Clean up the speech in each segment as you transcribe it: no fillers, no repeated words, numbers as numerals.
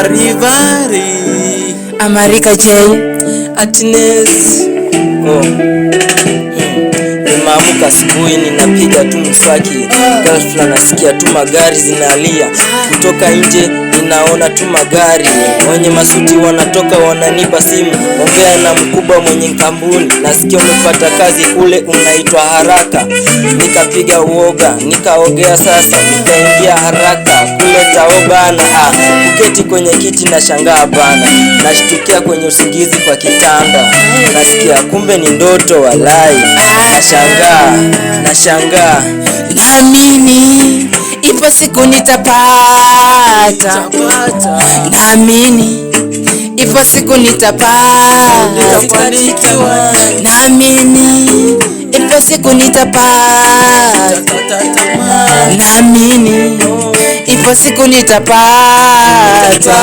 Barivari America J Atines. Nimeamka asubuhi ninapiga tu mswaki, ghafla nasikia tu magari zinalia. Kutoka nje ninaona tu magari, wenye masuti wanatoka wananipa simu, ongea na mkubwa mwenye kampuni, nasikia umepata kazi kule unaitwa haraka. Nikapiga uoga, nikaogea sasa, nikaingia haraka kule tao bana. Kuketi kwenye kiti na shangaa bana, nashtukia kwenye usingizi kwa kitanda, nasikia kumbe ni ndoto walai. Nashangaa naamini ipo siku nitapata, naamini ipo siku nitapata, naamini ipo siku nitapata, naamini ipo siku nitapata,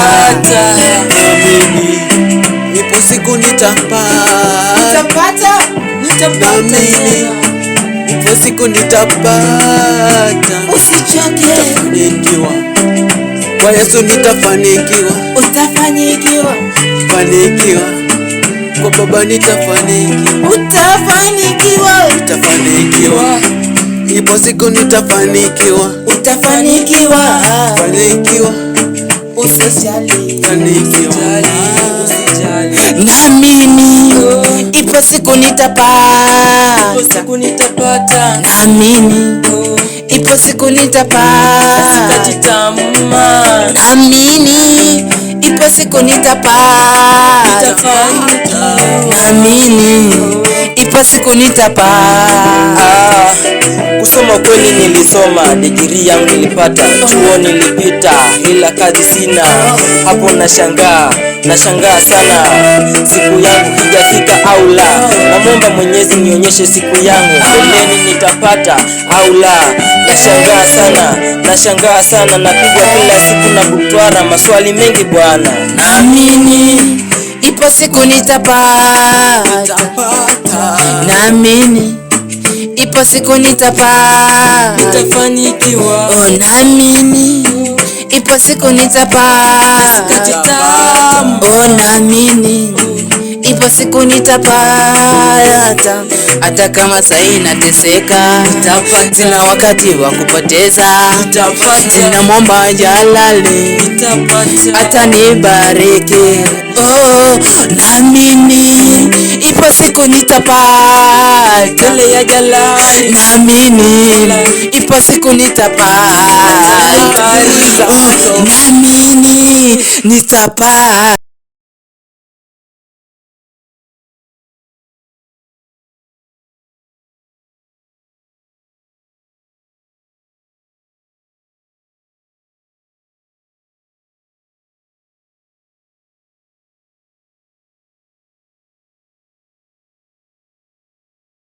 naamini ipo siku nitapata, naamini ipo siku nitapata. Usichoke, nitafanikiwa kwa Yesu, nitafanikiwa, utafanikiwa, fanikiwa kwa Baba, nitafanikiwa, utafanikiwa, ipo siku nitafanikiwa, utafanikiwa, fanikiwa, usijali, fanikiwa. naamini ipo siku nitapata, naamini ipo siku nitapata, naamini ipo siku nitapata, naamini ipo siku nitapata. Kusoma kweli nilisoma, degree yangu nilipata, chuo nilipita, ila kazi sina. Hapo nashangaa sana, siku yangu hijafika au la. Namwomba Mwenyezi nionyeshe siku yangu, mbeleni nitapata au la. Nashangaa sana, napiga kila siku na butwara, maswali mengi bwana. Naamini ipo siku nitapata, naamini ipo siku nitapata, nitafanikiwa. Naamini ipo siku nitapata, naamini ipo siku nitapata. Hata kama sahi nateseka, sina wakati wa kupoteza, ninamwomba Jalali atanibariki. Naamini ipo siku nitapata, naamini ipo siku nitapata, naamini nitapata.